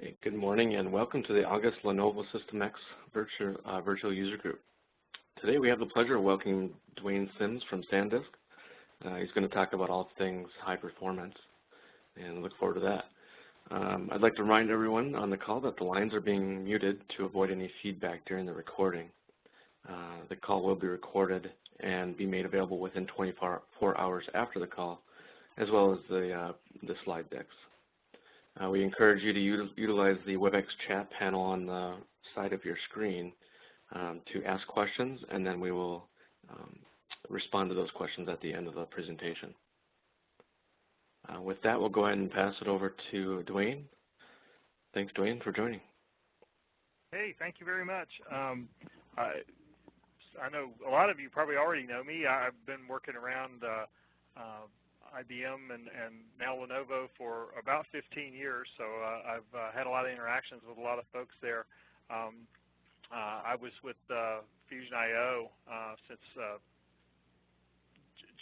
Hey, good morning and welcome to the August Lenovo System X virtual user group. Today we have the pleasure of welcoming Dwayne Sims from SanDisk. He's going to talk about all things high performance, and I look forward to that. I'd like to remind everyone on the call that the lines are being muted to avoid any feedback during the recording. The call will be recorded and be made available within 24 hours after the call, as well as the slide decks. We encourage you to utilize the WebEx chat panel on the side of your screen to ask questions, and then we will respond to those questions at the end of the presentation. With that, we'll go ahead and pass it over to Dwayne. Thanks, Dwayne, for joining. Hey, thank you very much. I know a lot of you probably already know me. I've been working around IBM and now Lenovo for about 15 years, so I've had a lot of interactions with a lot of folks there. I was with Fusion.io since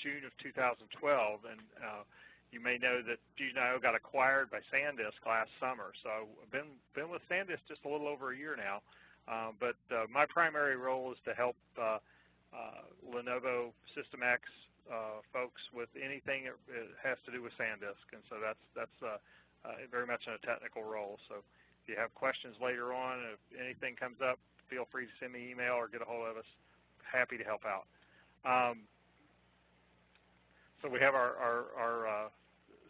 June of 2012, and you may know that Fusion.io got acquired by SanDisk last summer, so I've been with SanDisk just a little over a year now. But my primary role is to help Lenovo System X folks with anything that has to do with SanDisk, and so that's very much in a technical role. So if you have questions later on, if anything comes up, feel free to send me an email or get a hold of us. Happy to help out. So we have our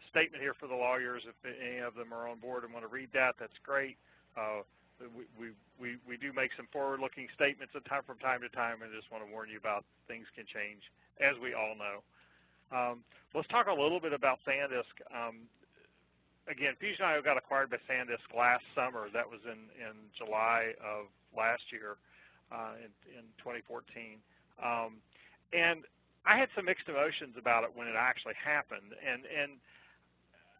statement here for the lawyers. If any of them are on board and want to read that, that's great. We do make some forward-looking statements from time to time, and just want to warn you about things can change, as we all know. Let's talk a little bit about SanDisk. Again, Fusion.io got acquired by SanDisk last summer. That was in July of last year, in 2014. And I had some mixed emotions about it when it actually happened. And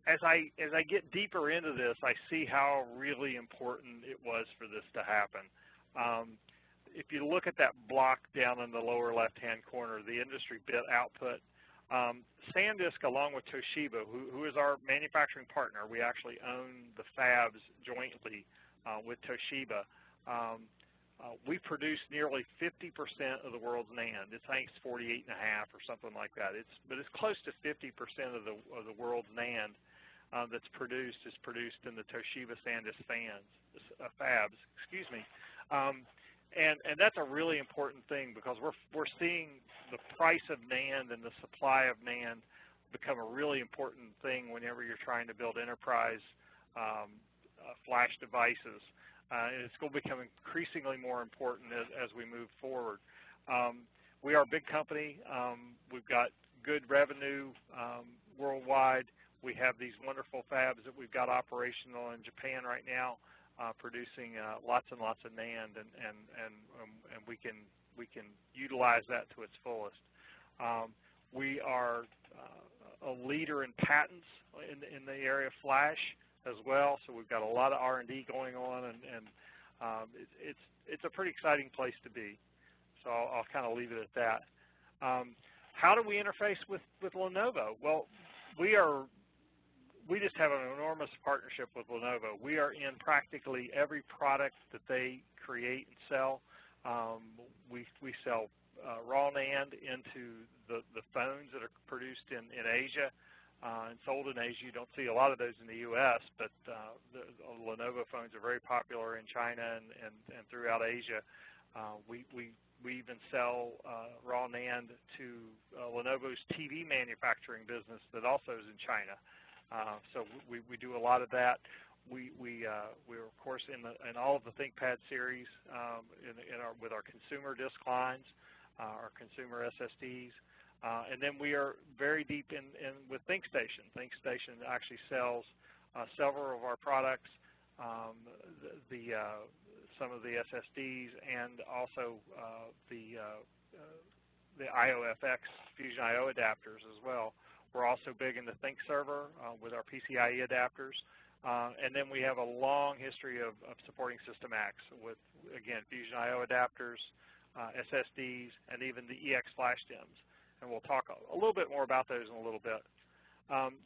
as I get deeper into this, I see how really important it was for this to happen. If you look at that block down in the lower left-hand corner, the industry bit output, SanDisk, along with Toshiba, who is our manufacturing partner, we actually own the fabs jointly with Toshiba. We produce nearly 50% of the world's NAND. It's, I think it's 48.5 or something like that. But it's close to 50% of the world's NAND that's produced is produced in the Toshiba SanDisk fabs. Excuse me. And that's a really important thing, because we're seeing the price of NAND and the supply of NAND become a really important thing whenever you're trying to build enterprise flash devices. And it's going to become increasingly more important as we move forward. We are a big company. We've got good revenue worldwide. We have these wonderful fabs that we've got operational in Japan right now, producing lots and lots of NAND, and we can utilize that to its fullest. We are a leader in patents in the area of flash as well, so we've got a lot of R&D going on, and it's a pretty exciting place to be. So I'll kind of leave it at that. How do we interface with Lenovo? Well, we just have an enormous partnership with Lenovo. We are in practically every product that they create and sell. We sell raw NAND into the phones that are produced in Asia and sold in Asia. You don't see a lot of those in the U.S., but the Lenovo phones are very popular in China and throughout Asia. We even sell raw NAND to Lenovo's TV manufacturing business that also is in China. So we do a lot of that. We're of course in all of the ThinkPad series with our consumer disk lines, our consumer SSDs, and then we are very deep in with ThinkStation. ThinkStation actually sells several of our products, some of the SSDs, and also the IOFX Fusion.io adapters as well. We're also big in the ThinkServer with our PCIe adapters. And then we have a long history of supporting System X with, again, Fusion.io adapters, SSDs, and even the EX flash DIMMs. And we'll talk a little bit more about those in a little bit.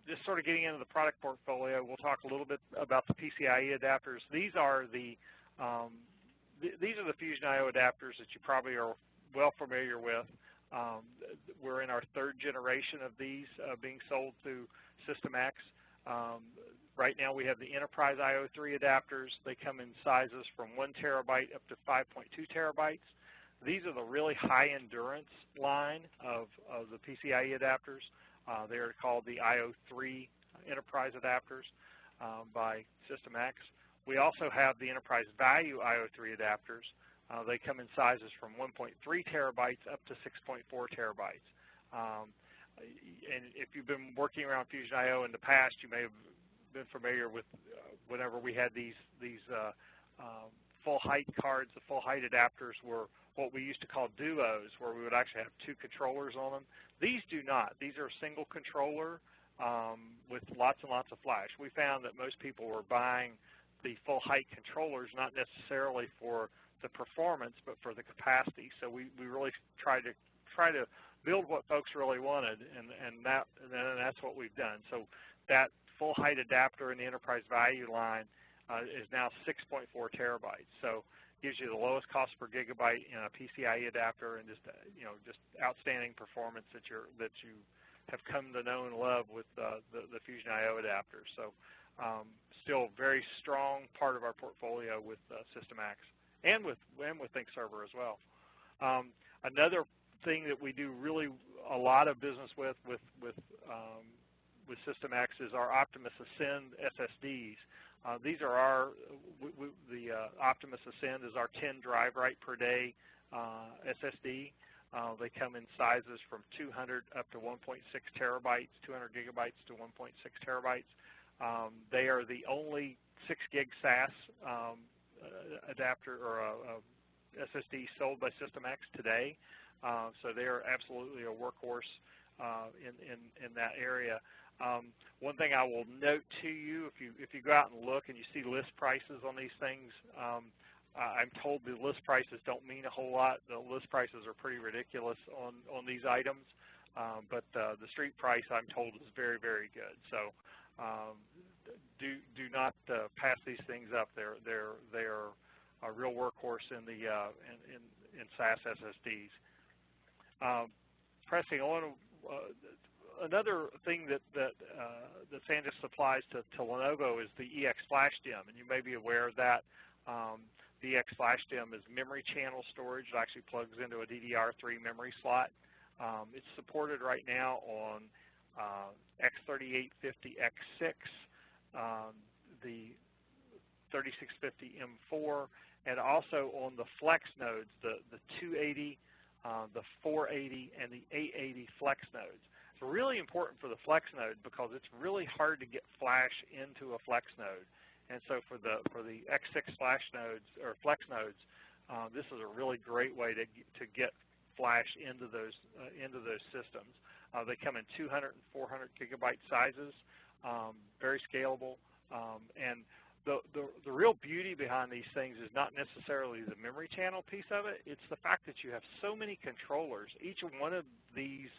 Just sort of getting into the product portfolio, we'll talk a little bit about the PCIe adapters. These are the Fusion I/O adapters that you probably are well familiar with. We're in our third generation of these being sold through System X. Right now we have the Enterprise IO3 adapters. They come in sizes from 1 terabyte up to 5.2 terabytes. These are the really high endurance line of the PCIe adapters. They're called the IO3 Enterprise adapters by System X. We also have the Enterprise Value IO3 adapters. They come in sizes from 1.3 terabytes up to 6.4 terabytes. And if you've been working around Fusion I/O in the past, you may have been familiar with whenever we had these full height cards. The full height adapters were what we used to call duos, where we would actually have 2 controllers on them. These do not. These are single controller with lots and lots of flash. We found that most people were buying the full height controllers not necessarily for the performance, but for the capacity. So we really try to build what folks really wanted, and that's what we've done. So that full height adapter in the Enterprise Value line is now 6.4 terabytes. So gives you the lowest cost per gigabyte in a PCIe adapter, and just outstanding performance that you have come to know and love with the Fusion I/O adapters. So still a very strong part of our portfolio with System X and with ThinkServer as well. Another thing that we do really a lot of business with System X is our Optimus Ascend SSDs. These are the Optimus Ascend is our 10 drive write per day SSD. They come in sizes from 200 up to 1.6 terabytes, 200 gigabytes to 1.6 terabytes. They are the only 6 gig SAS adapter or SSD sold by System X today. So they are absolutely a workhorse in that area. One thing I will note to you, if you go out and look and you see list prices on these things, I'm told the list prices don't mean a whole lot. The list prices are pretty ridiculous on these items, but the street price, I'm told, is very, very good. So do not pass these things up. They are a real workhorse in the in SAS SSDs. Pressing on. Another thing that SanDisk supplies to Lenovo is the EX Flash DIMM, and you may be aware of that. The EX Flash DIMM is memory channel storage. It actually plugs into a DDR3 memory slot. It's supported right now on X3850X6, the 3650 M4, and also on the Flex nodes, the 280, the 480, and the 880 Flex nodes. It's really important for the Flex node because it's really hard to get flash into a Flex node. And so for the X6 Flash nodes or Flex nodes, this is a really great way to get flash into those systems. They come in 200 and 400 gigabyte sizes, very scalable, and the real beauty behind these things is not necessarily the memory channel piece of it. It's the fact that you have so many controllers. Each one of these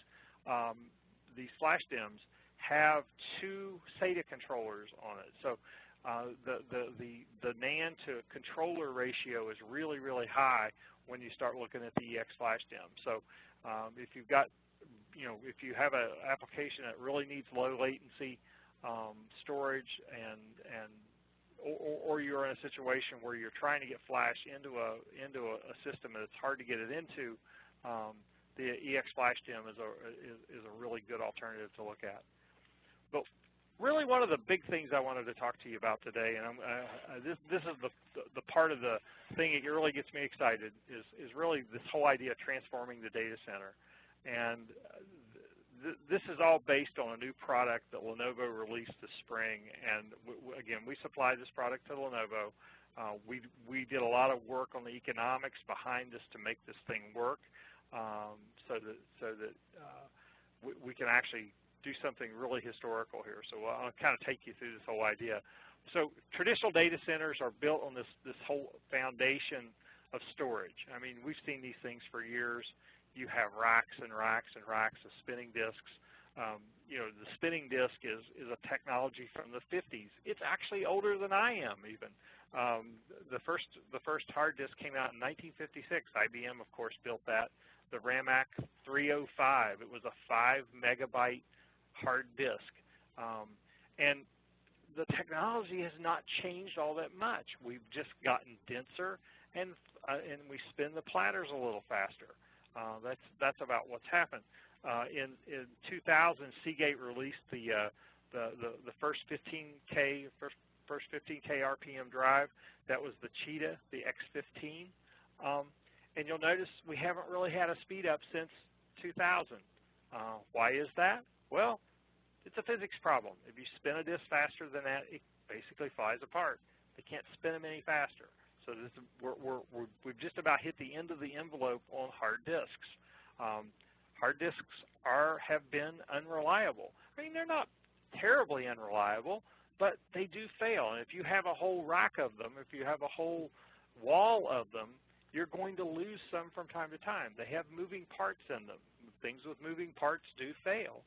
flash DIMMs have 2 SATA controllers on it. So the NAND to controller ratio is really, really high when you start looking at the EX Flash DIMM. So if you've got, if you have an application that really needs low latency storage or you're in a situation where you're trying to get flash into a system and it's hard to get it into, the EX Flash DIMM is a really good alternative to look at. But really, one of the big things I wanted to talk to you about today, and this is the part of the thing that really gets me excited, is really this whole idea of transforming the data center. And this is all based on a new product that Lenovo released this spring. And again, we supply this product to Lenovo. We did a lot of work on the economics behind this to make this thing work, so that we can actually do something really historical here. So I'll kind of take you through this whole idea. So traditional data centers are built on this whole foundation of storage. I mean, we've seen these things for years. You have racks and racks and racks of spinning disks. the spinning disk is a technology from the 50s. It's actually older than I am even. The first hard disk came out in 1956. IBM, of course, built that. The RAMAC 305. It was a 5 megabyte hard disk, and the technology has not changed all that much. We've just gotten denser, and we spin the platters a little faster. That's about what's happened. In 2000, Seagate released the first 15K RPM drive. That was the Cheetah, the X15. And you'll notice we haven't really had a speed up since 2000. Why is that? Well, it's a physics problem. If you spin a disk faster than that, it basically flies apart. They can't spin them any faster. So we've just about hit the end of the envelope on hard disks. Hard disks have been unreliable. I mean, they're not terribly unreliable, but they do fail. And if you have a whole rack of them, if you have a whole wall of them, you're going to lose some from time to time. They have moving parts in them. Things with moving parts do fail.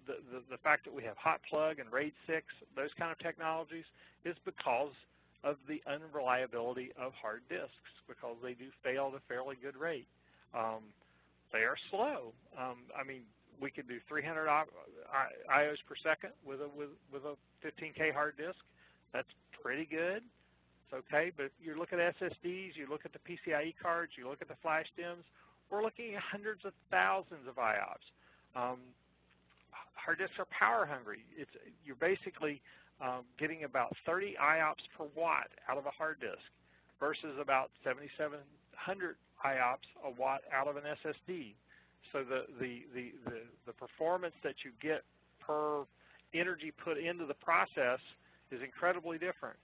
The fact that we have hot plug and RAID 6, those kind of technologies, is because of the unreliability of hard disks, because they do fail at a fairly good rate. They are slow. I mean, we could do 300 IOs per second with a 15K hard disk. That's pretty good. It's okay, but you look at SSDs, you look at the PCIe cards, you look at the flash DIMMs, we're looking at hundreds of thousands of IOPS. Hard disks are power hungry. You're basically getting about 30 IOPS per watt out of a hard disk versus about 7,700 IOPS a watt out of an SSD. So the performance that you get per energy put into the process is incredibly different.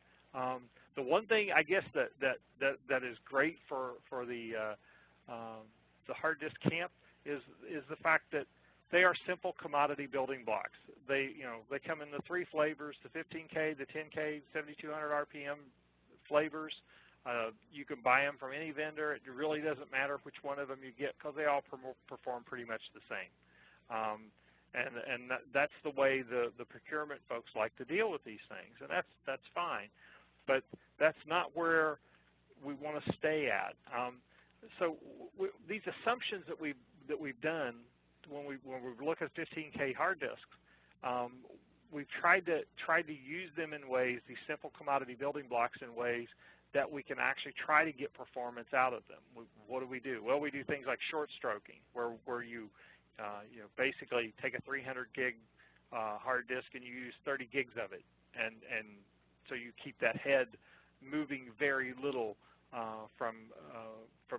The one thing I guess that is great for the hard disk camp is the fact that they are simple commodity building blocks. They come in the 3 flavors: the 15K, the 10K, 7,200 RPM flavors. You can buy them from any vendor. It really doesn't matter which one of them you get because they all perform pretty much the same. And that's the way the procurement folks like to deal with these things, and that's fine. But that's not where we want to stay at. So these assumptions that we've done when we look at 15K hard disks, we've tried to use them in ways, these simple commodity building blocks, in ways that we can actually try to get performance out of them. What do? Well, we do things like short stroking, where you basically take a 300 gig hard disk and you use 30 gigs of it, and so you keep that head moving very little from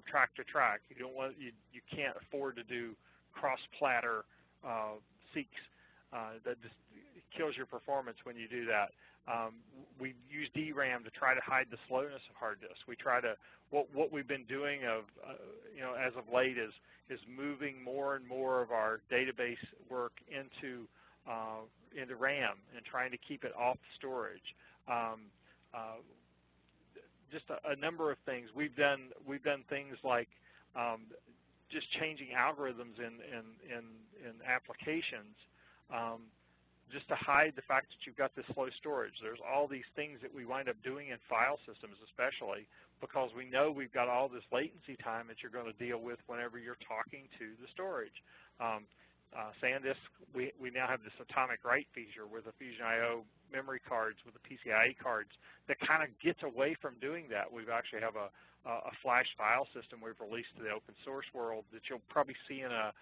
track to track. You can't afford to do cross-platter seeks. That just kills your performance when you do that. We use DRAM to try to hide the slowness of hard disks. We try to what we've been doing as of late is moving more and more of our database work into RAM and trying to keep it off storage. Just a number of things. We've done things like just changing algorithms in applications just to hide the fact that you've got this slow storage. There's all these things that we wind up doing in file systems, especially because we know we've got all this latency time that you're going to deal with whenever you're talking to the storage. SanDisk, we now have this atomic write feature with the Fusion IO memory cards, with the PCIe cards, that kind of gets away from doing that. We actually have a flash file system we've released to the open source world that you'll probably see in a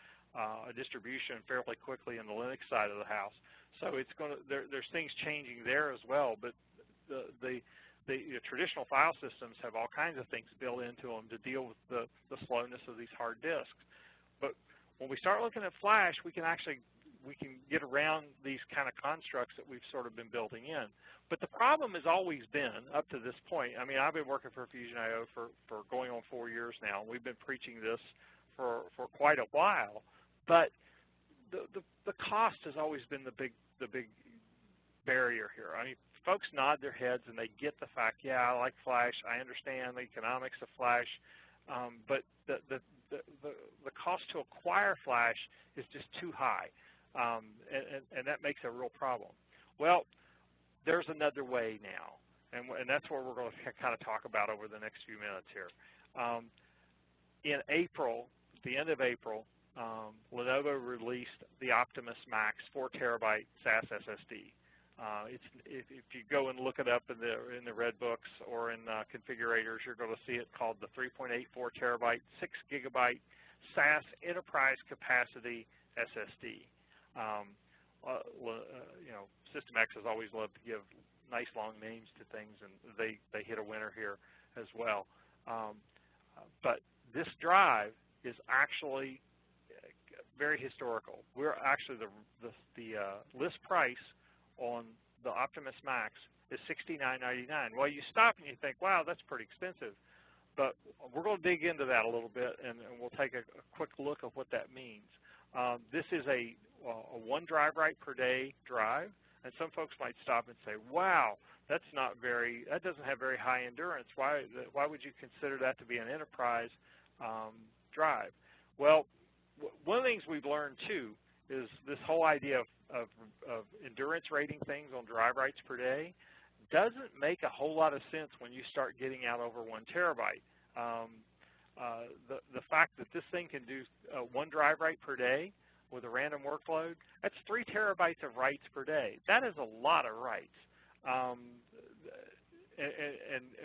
distribution fairly quickly in the Linux side of the house. So it's there's things changing there as well, but the traditional file systems have all kinds of things built into them to deal with the slowness of these hard disks. But when we start looking at flash, we can get around these kind of constructs that we've sort of been building in. But the problem has always been, up to this point, I mean, I've been working for Fusion IO for going on 4 years now, and we've been preaching this for quite a while. But the cost has always been the big barrier here. I mean, folks nod their heads and they get the fact, yeah, I like flash, I understand the economics of flash, but the cost to acquire flash is just too high. and that makes a real problem. Well, there's another way now, and that's what we're going to kind of talk about over the next few minutes here. In April, at the end of April, Lenovo released the Optimus Max 4 terabyte SAS SSD. If you go and look it up in the red books or in configurators, you're going to see it called the 3.84 terabyte, 6 gigabyte SAS enterprise capacity SSD. System X has always loved to give nice long names to things, and they hit a winner here as well. But this drive is actually very historical. We're actually the list price on the Optimus Max is $69.99. Well, you stop and you think, wow, that's pretty expensive. But we're going to dig into that a little bit, and we'll take a quick look at what that means. This is a 1 drive write per day drive, and some folks might stop and say, wow, that doesn't have very high endurance. Why would you consider that to be an enterprise drive? Well, one of the things we've learned too is this whole idea of endurance rating things on drive writes per day doesn't make a whole lot of sense when you start getting out over 1 terabyte. The fact that this thing can do 1 drive write per day with a random workload, that's 3 terabytes of writes per day. That is a lot of writes. And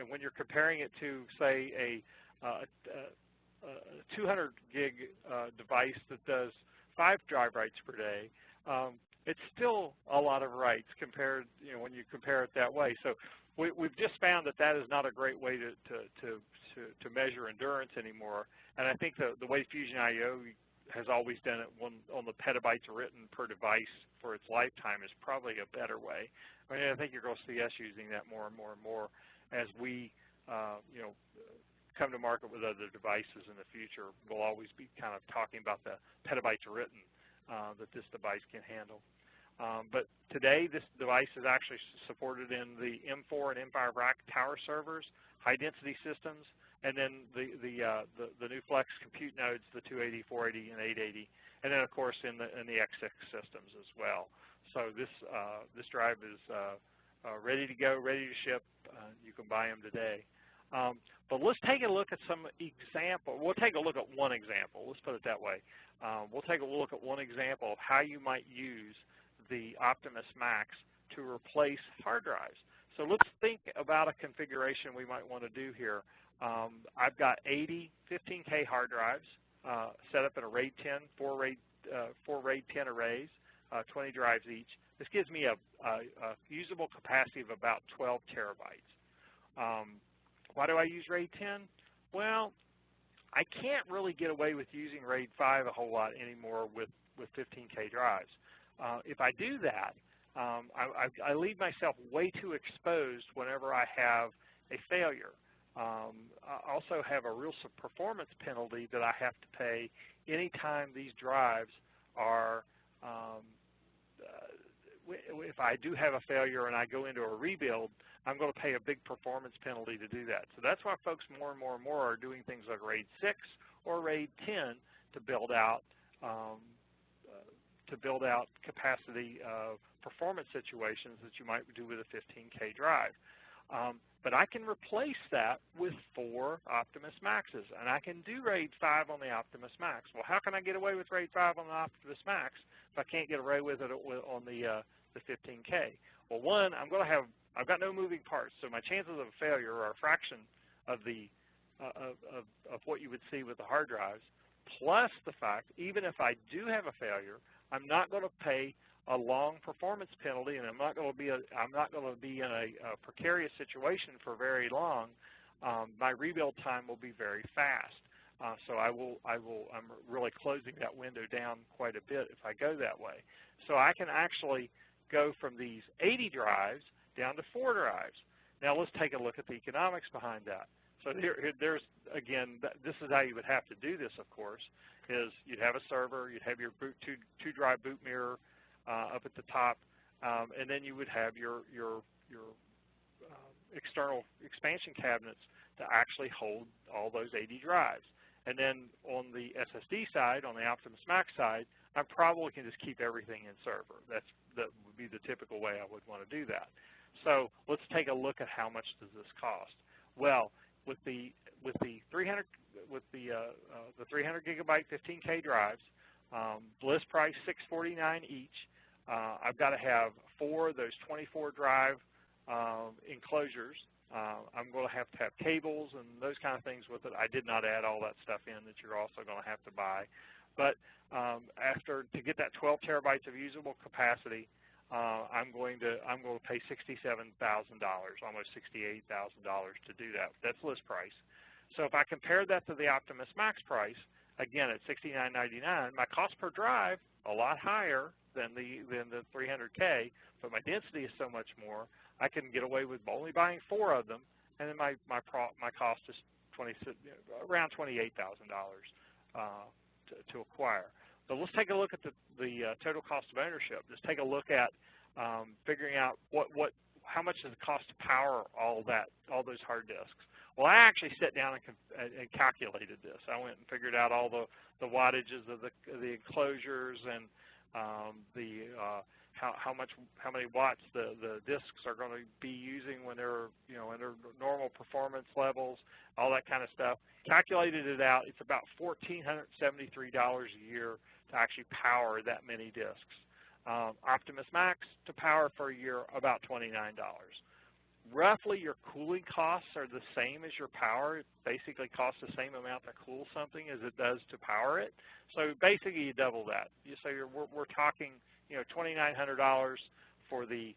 when you're comparing it to, say, a 200 gig device that does 5 drive writes per day, it's still a lot of writes compared, when you compare it that way. So we've just found that is not a great way to measure endurance anymore. And I think the way Fusion IO has always done it on the petabytes written per device for its lifetime is probably a better way. I mean, I think you're going to see us using that more and more and more as we, come to market with other devices in the future. We'll always be kind of talking about the petabytes written that this device can handle. But today, this device is actually supported in the M4 and M5 rack tower servers, high-density systems, and then the new Flex compute nodes, the 280, 480, and 880, and then of course in the X6 systems as well. So this drive is ready to go, ready to ship. You can buy them today. But let's take a look at some example. We'll take a look at one example. Let's put it that way. We'll take a look at one example of how you might use the Optimus Max to replace hard drives. So let's think about a configuration we might want to do here. I've got 80 15K hard drives set up in a RAID 10, four RAID 10 arrays, 20 drives each. This gives me a usable capacity of about 12 terabytes. Why do I use RAID 10? Well, I can't really get away with using RAID 5 a whole lot anymore with 15K drives. If I do that, I leave myself way too exposed whenever I have a failure. I also have a real performance penalty that I have to pay anytime these drives are, if I do have a failure and I go into a rebuild, I'm going to pay a big performance penalty to do that. So that's why folks more and more are doing things like RAID 6 or RAID 10 to build out capacity performance situations that you might do with a 15K drive. But I can replace that with 4 Optimus Maxes, and I can do RAID 5 on the Optimus Max. Well, how can I get away with RAID 5 on the Optimus Max if I can't get away with it on the 15K? Well, one, I've got no moving parts, so my chances of a failure are a fraction of of what you would see with the hard drives. Plus the fact, even if I do have a failure, I'm not going to pay a long performance penalty, and I'm not going to be in a precarious situation for very long. My rebuild time will be very fast. So I'm really closing that window down quite a bit if I go that way. So I can actually go from these 80 drives down to 4 drives. Now let's take a look at the economics behind that. So there's, again, this is how you would have to do this, of course, is you'd have a server, you'd have your two drive boot mirror up at the top, and then you would have your external expansion cabinets to actually hold all those 80 drives. And then on the SSD side, on the Optimus Max side, I probably can just keep everything in server. That would be the typical way I would want to do that. So let's take a look at how much does this cost. Well, with the 300 gigabyte 15K drives, list price $649 each. I've got to have 4 of those 24 drive enclosures. I'm going to have cables and those kind of things with it. I did not add all that stuff in that you're also going to have to buy. But to get that 12 terabytes of usable capacity, I'm going to pay $67,000, almost $68,000 to do that. That's list price. So if I compare that to the Optimus Max price, again at $69.99, my cost per drive a lot higher than the 300K, but my density is so much more. I can get away with only buying 4 of them, and then my cost is around $28,000 to acquire. But let's take a look at the total cost of ownership. Just take a look at figuring out how much does it cost to power all those hard disks. Well, I actually sat down and calculated this. I went and figured out all the wattages of the enclosures and how many watts the disks are going to be using when they're in their normal performance levels, all that kind of stuff. Calculated it out. It's about $1,473 a year to actually power that many disks. Optimus Max to power for a year, about $29. Roughly, your cooling costs are the same as your power. It basically costs the same amount to cool something as it does to power it. So basically, you double that. So we're talking, $2,900 for the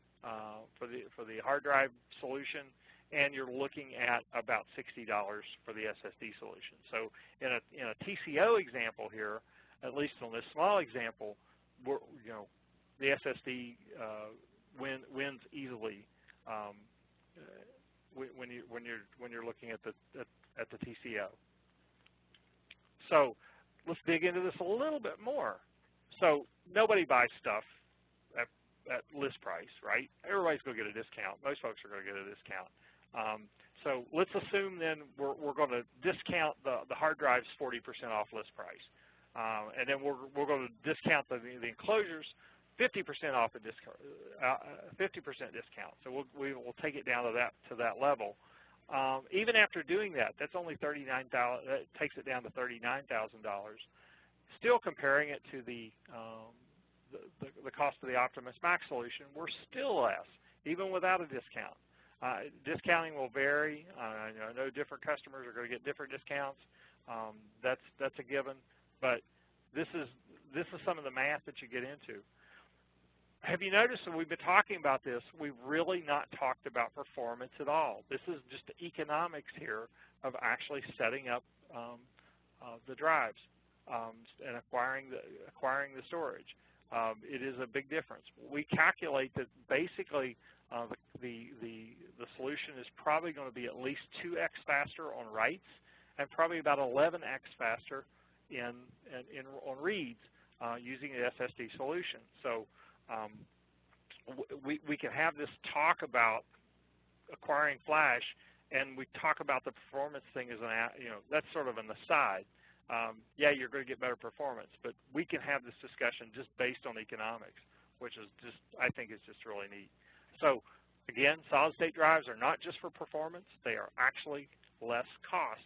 hard drive solution, and you're looking at about $60 for the SSD solution. So in a TCO example here, at least on this small example, the SSD wins easily. When you're looking at the TCO. So let's dig into this a little bit more. So nobody buys stuff at list price, right? Everybody's going to get a discount. Most folks are going to get a discount. So let's assume then we're going to discount the hard drives 40% off list price, and then we're going to discount the enclosures 50% off a discount, 50% discount. So we will take it down to that level. Even after doing that, that's only $39,000. That takes it down to $39,000. Still comparing it to the cost of the Optimus Max solution, we're still less, even without a discount. Discounting will vary. I know different customers are going to get different discounts. That's a given. But this is some of the math that you get into. Have you noticed that we've been talking about this? We've really not talked about performance at all. This is just the economics here of actually setting up the drives and acquiring the storage. It is a big difference. We calculate that basically the solution is probably going to be at least 2x faster on writes and probably about 11x faster on reads using the SSD solution. So we can have this talk about acquiring flash, and we talk about the performance thing as that's sort of an aside. Yeah, you're going to get better performance, but we can have this discussion just based on economics, which is I think is just really neat. So again, solid state drives are not just for performance; they are actually less cost.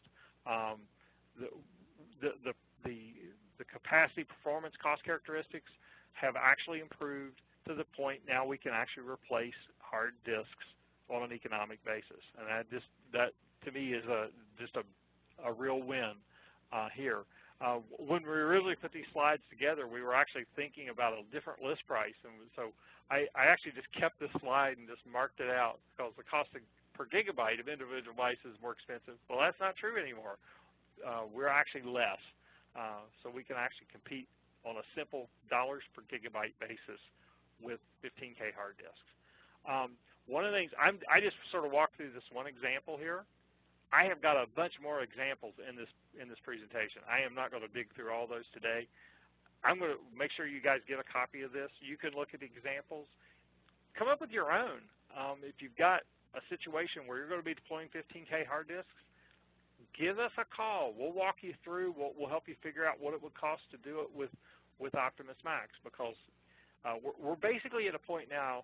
The capacity, performance, cost characteristics have actually improved to the point now we can actually replace hard disks on an economic basis, and that to me is just a real win here. When we originally put these slides together, we were actually thinking about a different list price, and so I actually just kept this slide and just marked it out because the cost per gigabyte of individual devices is more expensive. Well, that's not true anymore. We're actually less, so we can actually compete on a simple dollars per gigabyte basis with 15K hard disks. One of the things, I just sort of walked through this one example here. I have got a bunch more examples in this presentation. I am not going to dig through all those today. I'm going to make sure you guys get a copy of this. You can look at the examples. Come up with your own. If you've got a situation where you're going to be deploying 15K hard disks, give us a call. We'll walk you through. We'll help you figure out what it would cost to do it with Optimus Max, because we're basically at a point now,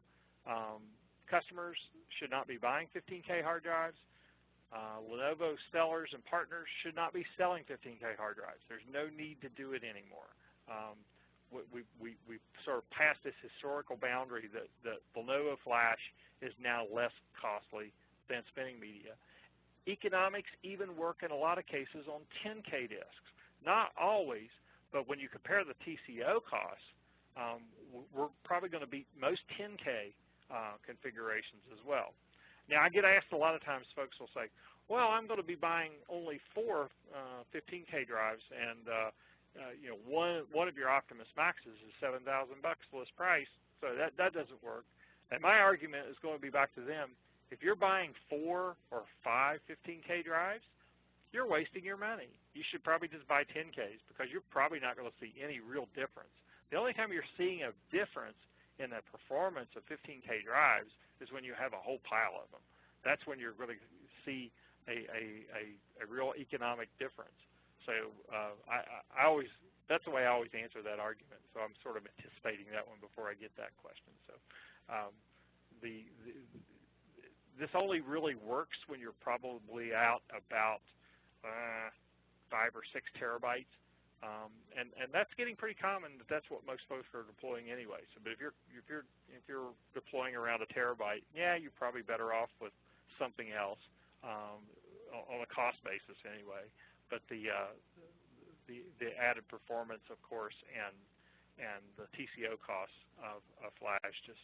customers should not be buying 15K hard drives. Lenovo sellers and partners should not be selling 15K hard drives. There's no need to do it anymore. We've sort of passed this historical boundary that Lenovo flash is now less costly than spinning media. Economics even work in a lot of cases on 10K disks. Not always, but when you compare the TCO costs, we're probably going to beat most 10K configurations as well. Now, I get asked a lot of times, folks will say, well, I'm going to be buying only 4 15K drives, and you know, one of your Optimus Maxes is $7,000 list price, so that doesn't work. And my argument is going to be back to them. If you're buying 4 or 5 15K drives, you're wasting your money. You should probably just buy 10Ks, because you're probably not going to see any real difference. The only time you're seeing a difference in the performance of 15K drives is when you have a whole pile of them. That's when you're going to see a real economic difference. So that's the way I always answer that argument. So I'm sort of anticipating that one before I get that question. So this only really works when you're probably out about 5 or 6 terabytes. And that's getting pretty common. That's what most folks are deploying anyway. So, but if you're deploying around a terabyte, yeah, you're probably better off with something else on a cost basis anyway. But the added performance, of course, and the TCO costs of flash just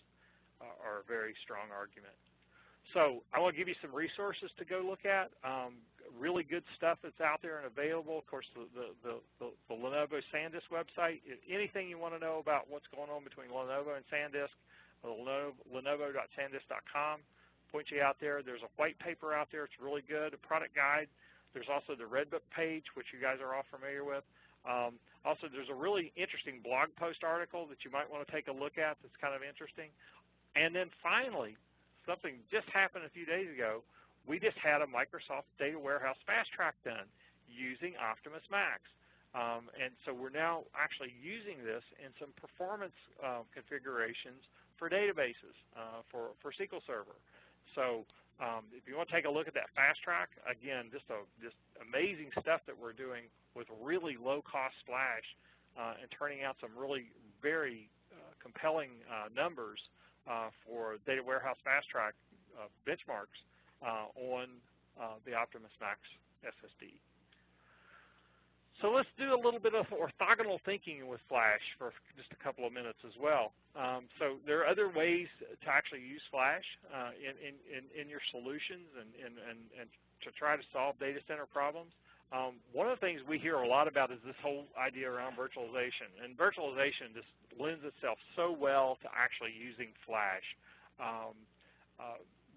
are a very strong argument. So I want to give you some resources to go look at. Really good stuff that's out there and available. Of course, the Lenovo SanDisk website. Anything you want to know about what's going on between Lenovo and SanDisk, Lenovo.sandisk.com points you out there. There's a white paper out there. It's really good, a product guide. There's also the Redbook page, which you guys are all familiar with. Also, there's a really interesting blog post article that you might want to take a look at that's kind of interesting. And then finally, something just happened a few days ago. We just had a Microsoft Data Warehouse Fast Track done using Optimus Max. And so we're now actually using this in some performance configurations for databases, for SQL Server. So if you want to take a look at that Fast Track, again, just amazing stuff that we're doing with really low-cost flash and turning out some really very compelling numbers for Data Warehouse Fast Track benchmarks on the Optimus Max SSD. So let's do a little bit of orthogonal thinking with flash for just a couple of minutes as well. So there are other ways to actually use flash in your solutions and to try to solve data center problems. One of the things we hear a lot about is this whole idea around virtualization. And virtualization just lends itself so well to actually using flash.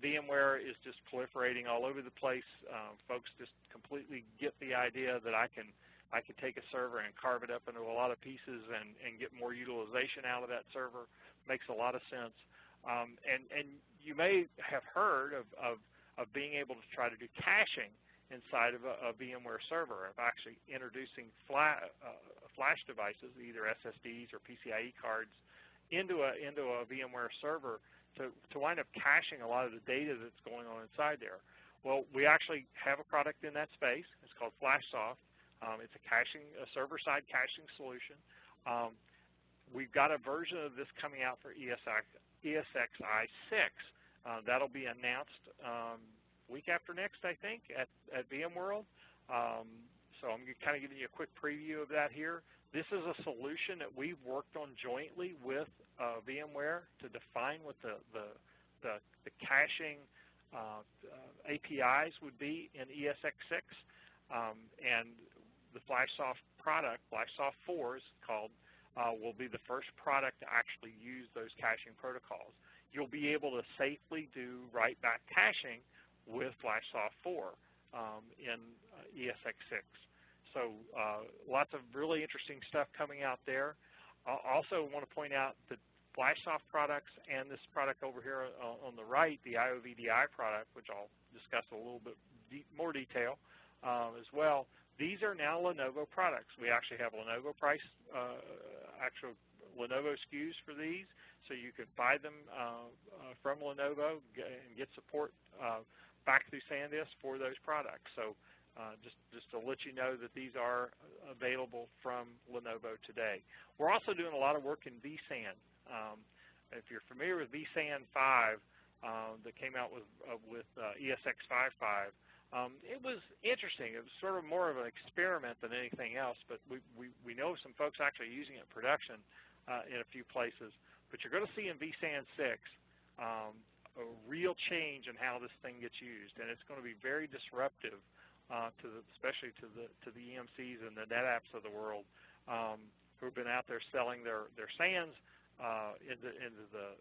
VMware is just proliferating all over the place. Folks just completely get the idea that I can take a server and carve it up into a lot of pieces and get more utilization out of that server. Makes a lot of sense. And you may have heard of being able to try to do caching inside of a VMware server, of actually introducing flash devices, either SSDs or PCIe cards, into a VMware server to wind up caching a lot of the data that's going on inside there. Well, we actually have a product in that space. It's called FlashSoft. It's a server-side caching solution. We've got a version of this coming out for ESXi 6. That'll be announced week after next, I think, at VMworld. So I'm kind of giving you a quick preview of that here. This is a solution that we've worked on jointly with VMware to define what the caching APIs would be in ESX6. And the FlashSoft product, FlashSoft 4 is called, will be the first product to actually use those caching protocols. You'll be able to safely do write-back caching with FlashSoft 4 in ESX6. So lots of really interesting stuff coming out there. I also want to point out that FlashSoft products and this product over here on the right, the IOVDI product, which I'll discuss a little bit more detail, as well. These are now Lenovo products. We actually have Lenovo actual Lenovo SKUs for these, so you could buy them from Lenovo and get support back through SanDisk for those products. So just to let you know that these are available from Lenovo today. We're also doing a lot of work in vSAN. If you're familiar with vSAN 5 that came out with ESX55, it was interesting. It was sort of more of an experiment than anything else, but we know some folks actually using it in production in a few places. But you're going to see in vSAN 6 a real change in how this thing gets used, and it's going to be very disruptive especially to the EMCs and the NetApps of the world who have been out there selling their SANs into the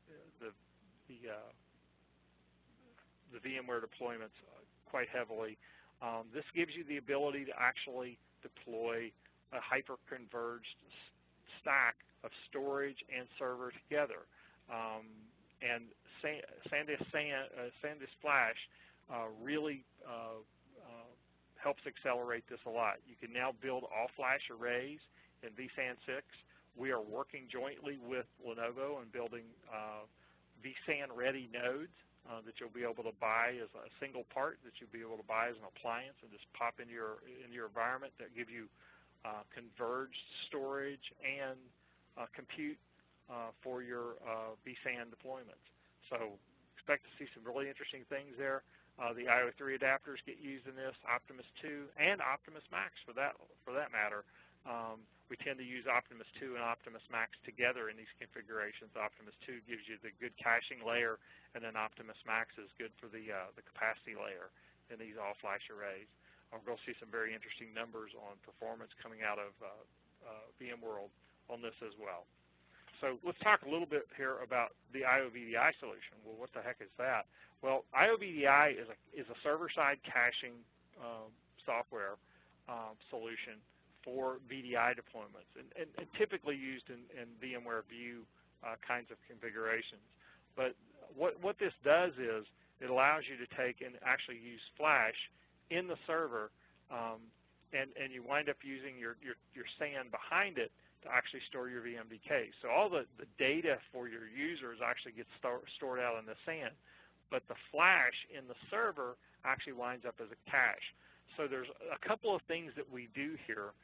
VMware deployments quite heavily. This gives you the ability to actually deploy a hyper-converged stack of storage and server together. And SanDisk Flash really helps accelerate this a lot. You can now build all-flash arrays in vSAN 6. We are working jointly with Lenovo and building vSAN-ready nodes that you'll be able to buy as a single part, that you'll be able to buy as an appliance and just pop into your environment that give you converged storage and compute for your vSAN deployments. So expect to see some really interesting things there. The IO3 adapters get used in this, Optimus 2 and Optimus Max for that matter. We tend to use Optimus 2 and Optimus Max together in these configurations. Optimus 2 gives you the good caching layer, and then Optimus Max is good for the capacity layer in these all-flash arrays. We're going to see some very interesting numbers on performance coming out of VMworld on this as well. So let's talk a little bit here about the IO-VDI solution. Well, what the heck is that? Well, IO-VDI is a server-side caching software solution for VDI deployments, and typically used in VMware View kinds of configurations. But what this does is it allows you to take and actually use Flash in the server, and you wind up using your SAN behind it to actually store your VMDK. So all the data for your users actually gets stored out in the SAN, but the Flash in the server actually winds up as a cache. So there's a couple of things that we do here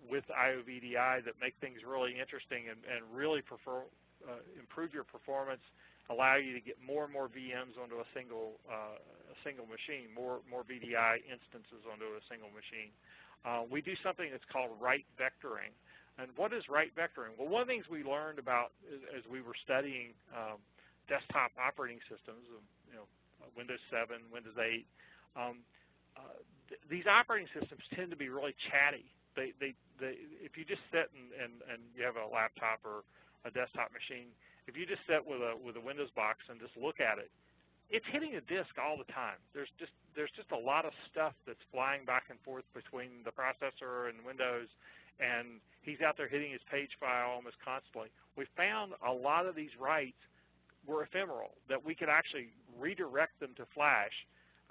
with IO-VDI that make things really interesting and really improve your performance, allow you to get more and more VMs onto a single machine, more VDI instances onto a single machine. We do something that's called write vectoring. And what is write vectoring? Well, one of the things we learned about as we were studying desktop operating systems, Windows 7, Windows 8, these operating systems tend to be really chatty. If you just sit and you have a laptop or a desktop machine, if you just sit with a Windows box and just look at it, it's hitting a disk all the time. There's just a lot of stuff that's flying back and forth between the processor and Windows, and he's out there hitting his page file almost constantly. We found a lot of these writes were ephemeral, that we could actually redirect them to Flash,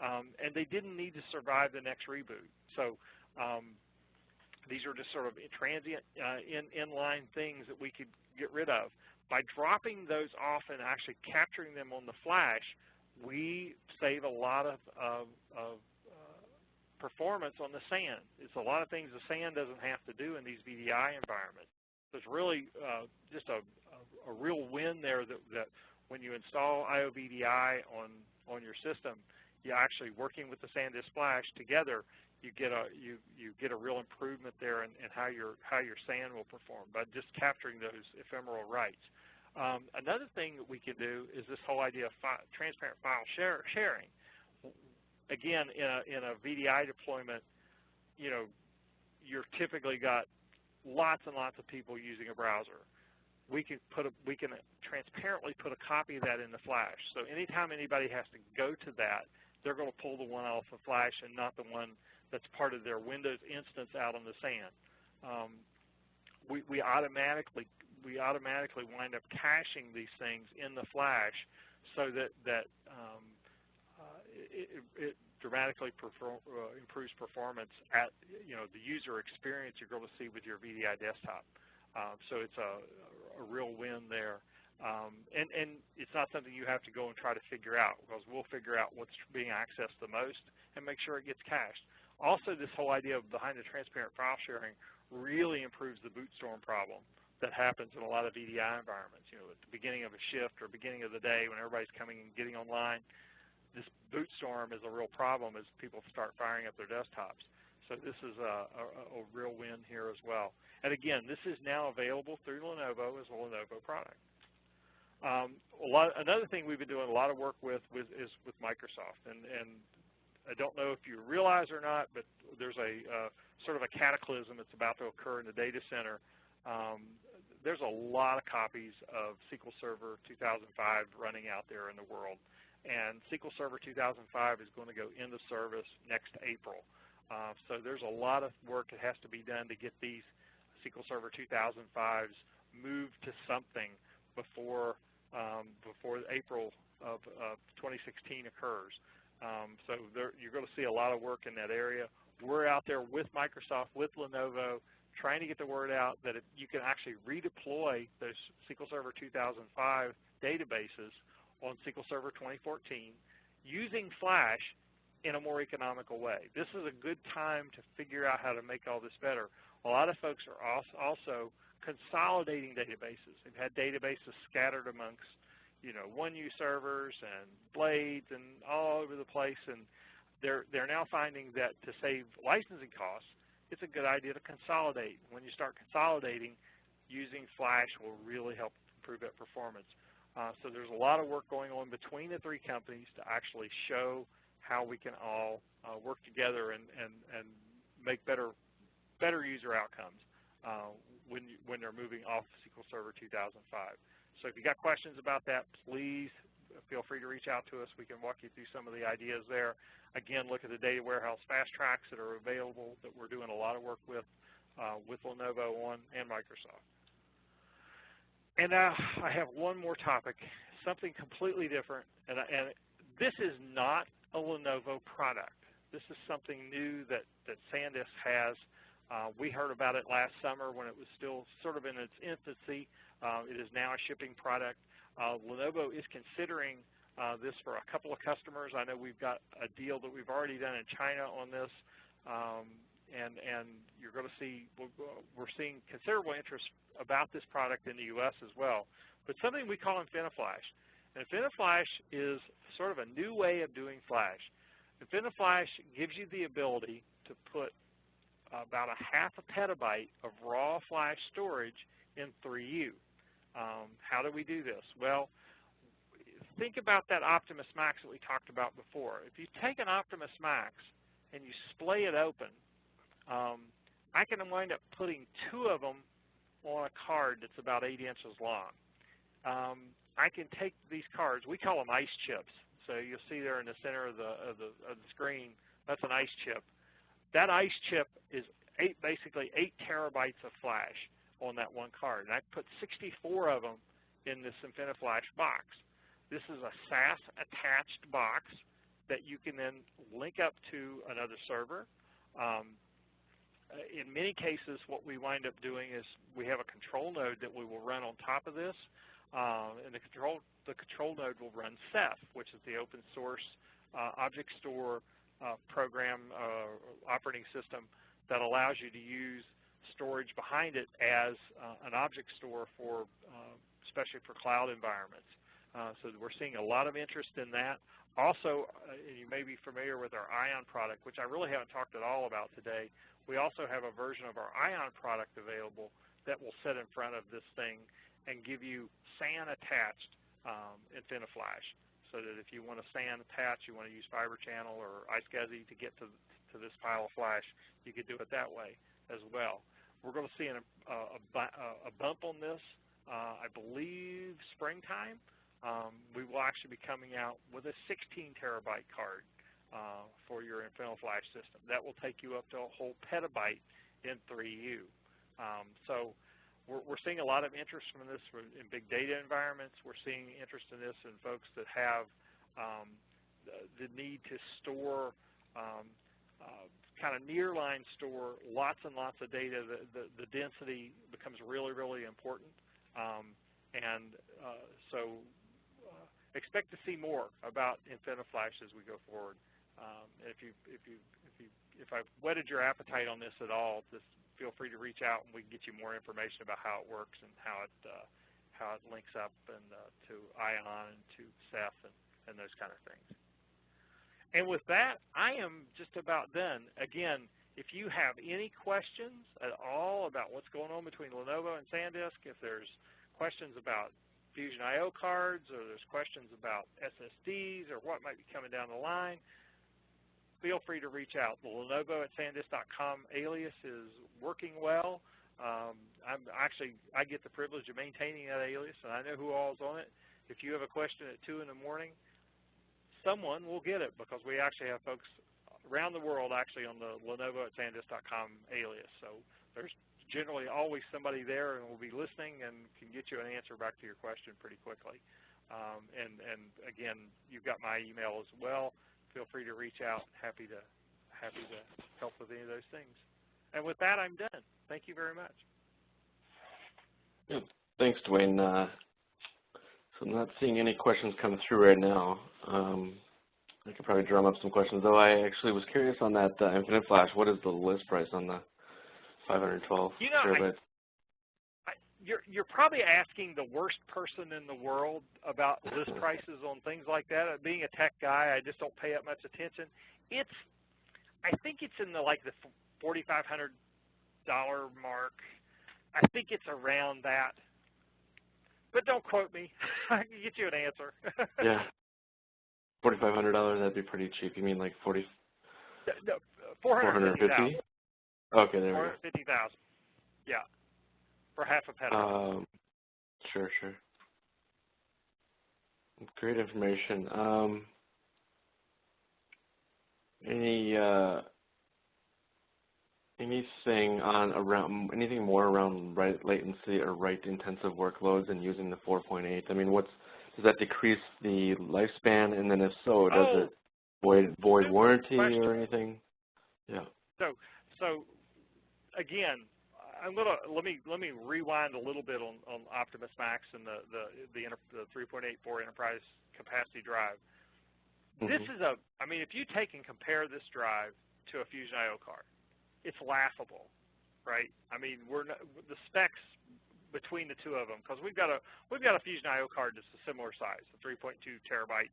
and they didn't need to survive the next reboot. So these are just sort of transient inline things that we could get rid of. By dropping those off and actually capturing them on the Flash, we save a lot of performance on the SAN. It's a lot of things the SAN doesn't have to do in these VDI environments. So it's really just a real win there that when you install IO-VDI on your system, you're actually working with the SanDisk Flash together. You get a real improvement there in how your SAN will perform by just capturing those ephemeral writes. Another thing that we can do is this whole idea of transparent file sharing. Again, in a VDI deployment, you're typically got lots and lots of people using a browser. We can transparently put a copy of that in the Flash. So anytime anybody has to go to that, they're going to pull the one off of Flash and not the one that's part of their Windows instance out on the SAN. We automatically wind up caching these things in the Flash so that dramatically improves performance at the user experience you're going to see with your VDI desktop. So it's a real win there. And it's not something you have to go and try to figure out, because we'll figure out what's being accessed the most and make sure it gets cached. Also, this whole idea of behind the transparent file sharing really improves the boot storm problem that happens in a lot of VDI environments. At the beginning of a shift or beginning of the day when everybody's coming and getting online, this boot storm is a real problem as people start firing up their desktops. So this is a real win here as well. And again, this is now available through Lenovo as a Lenovo product. Another thing we've been doing a lot of work with is with Microsoft. And I don't know if you realize or not, but there's a sort of a cataclysm that's about to occur in the data center. There's a lot of copies of SQL Server 2005 running out there in the world. And SQL Server 2005 is going to go into service next April. So there's a lot of work that has to be done to get these SQL Server 2005s moved to something before April of 2016 occurs. So you're going to see a lot of work in that area. We're out there with Microsoft, with Lenovo, trying to get the word out that you can actually redeploy those SQL Server 2005 databases on SQL Server 2014 using Flash in a more economical way. This is a good time to figure out how to make all this better. A lot of folks are also consolidating databases. They've had databases scattered amongst 1U servers and blades and all over the place, and they're now finding that to save licensing costs, it's a good idea to consolidate. When you start consolidating, using Flash will really help improve that performance. So there's a lot of work going on between the three companies to actually show how we can all work together and make better user outcomes when they're moving off SQL Server 2005. So if you got questions about that, please feel free to reach out to us. We can walk you through some of the ideas there. Again, look at the data warehouse fast tracks that are available that we're doing a lot of work with Lenovo on and Microsoft. And now I have one more topic, something completely different, and this is not a Lenovo product. This is something new that SanDisk has. We heard about it last summer when it was still sort of in its infancy. It is now a shipping product. Lenovo is considering this for a couple of customers. I know we've got a deal that we've already done in China on this, and you're going to see, we're seeing considerable interest about this product in the U.S. as well. But something we call InfiniFlash. And InfiniFlash is sort of a new way of doing Flash. InfiniFlash gives you the ability to put about a half a petabyte of raw Flash storage in 3U. How do we do this? Well, think about that Optimus Max that we talked about before. If you take an Optimus Max and you splay it open, I can wind up putting 2 of them on a card that's about 8 inches long. I can take these cards, we call them ice chips. So you'll see there in the center of the screen, that's an ice chip. That ice chip is basically 8 terabytes of Flash on that one card. And I put 64 of them in this InfiniFlash box. This is a SAS attached box that you can then link up to another server. In many cases, what we wind up doing is we have a control node that we will run on top of this, and the control node will run Ceph, which is the open source object store program operating system that allows you to use storage behind it as an object store for, especially for cloud environments. So we're seeing a lot of interest in that. Also, you may be familiar with our Ion product, which I really haven't talked at all about today. We also have a version of our Ion product available that will sit in front of this thing and give you SAN attached InfiniFlash, so that if you want to SAN attach, you want to use Fiber Channel or iSCSI to get to this pile of Flash, you could do it that way as well. We're going to see a bump on this, I believe, springtime. We will actually be coming out with a 16 terabyte card for your InfiniFlash system. That will take you up to a whole petabyte in 3U. So we're seeing a lot of interest from this in big data environments. We're seeing interest in this in folks that have the need to store, kind of nearline store lots and lots of data. The density becomes really, really important. So expect to see more about InfiniFlash as we go forward. If I've whetted your appetite on this at all, just feel free to reach out and we can get you more information about how it works and how it links up and to Ion and to Ceph and those kind of things. And with that, I am just about done. Again, if you have any questions at all about what's going on between Lenovo and SanDisk, if there's questions about Fusion I/O cards, or there's questions about SSDs, or what might be coming down the line, feel free to reach out. The Lenovo@SanDisk.com alias is working well. I get the privilege of maintaining that alias, and I know who all is on it. If you have a question at 2 in the morning, someone will get it, because we actually have folks around the world actually on the Lenovo@SanDisk.com alias. So there's generally always somebody there and will be listening and can get you an answer back to your question pretty quickly. And again, you've got my email as well. Feel free to reach out. Happy to help with any of those things. And with that, I'm done. Thank you very much. Yeah, thanks, Dwayne. So I'm not seeing any questions come through right now. I could probably drum up some questions, though. I actually was curious on that InfiniFlash. What is the list price on the 512 terabytes? You're probably asking the worst person in the world about list prices on things like that. Being a tech guy, I just don't pay up much attention. I think it's in the $4,500 mark. I think it's around that. But don't quote me. I can get you an answer. Yeah. $4,500, that'd be pretty cheap. You mean like 40? No, $450,000. Okay, there we go. $450,000. Yeah. For half a petabyte. Sure. Great information. Anything more around write latency or write intensive workloads and using the 4.8? I mean, does that decrease the lifespan? And then if so, does it void warranty or anything? Yeah. So again, let me rewind a little bit on Optimus Max and the 3.84 enterprise capacity drive. This is if you take and compare this drive to a Fusion I/O card, it's laughable, right? I mean, the specs between the two of them, because we've got a Fusion I/O card that's a similar size, a 3.2 terabyte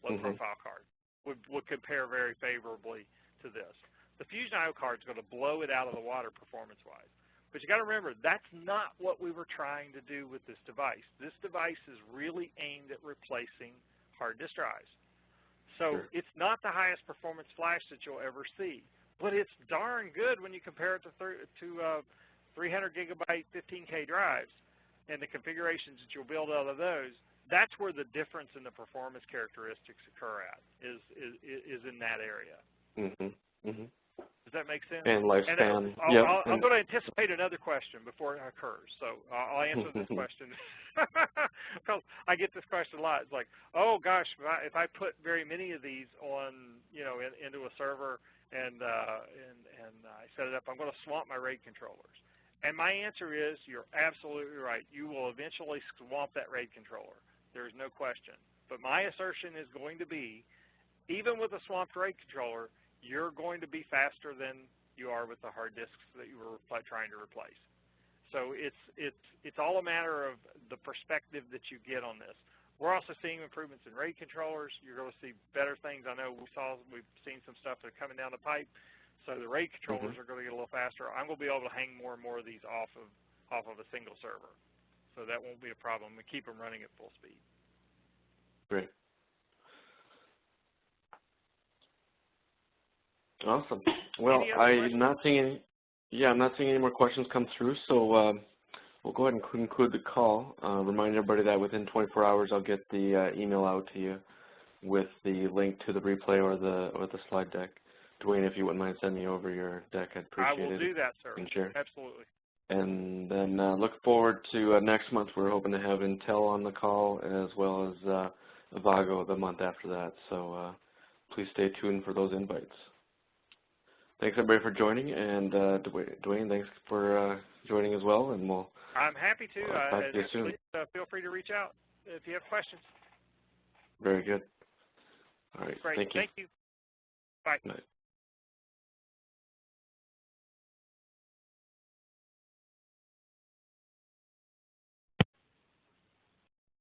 low profile card, would compare very favorably to this. The Fusion I/O card is going to blow it out of the water performance-wise. But you got to remember, that's not what we were trying to do with this device. This device is really aimed at replacing hard disk drives. So it's not the highest performance flash that you'll ever see, but it's darn good when you compare it to 300 gigabyte 15K drives and the configurations that you'll build out of those. That's where the difference in the performance characteristics occur at, is in that area. Does that make sense? And lifespan. I'm going to anticipate another question before it occurs, so I'll answer this question because I get this question a lot. It's like, oh gosh, if I put very many of these on, into a server and I set it up, I'm going to swamp my RAID controllers. And my answer is, you're absolutely right. You will eventually swamp that RAID controller. There's no question. But my assertion is going to be, even with a swamped RAID controller, you're going to be faster than you are with the hard disks that you were trying to replace. So it's all a matter of the perspective that you get on this. We're also seeing improvements in RAID controllers. You're going to see better things. I know we've seen some stuff that are coming down the pipe. So the RAID controllers are going to get a little faster. I'm going to be able to hang more and more of these off of a single server. So that won't be a problem. We keep them running at full speed. Great. Awesome. Well, I'm not seeing any more questions come through, so we'll go ahead and conclude the call. Remind everybody that within 24 hours I'll get the email out to you with the link to the replay or the slide deck. Dwayne, if you wouldn't mind sending me over your deck, I'd appreciate it. I will do that, sir. Sure. Absolutely. And then look forward to next month. We're hoping to have Intel on the call as well as Avago the month after that. So please stay tuned for those invites. Thanks everybody for joining, and Dwayne, thanks for joining as well, and we'll I'm happy to. talk to you soon. Please feel free to reach out if you have questions. Very good. All right. Great. Thank you. Thank you. Bye. Night.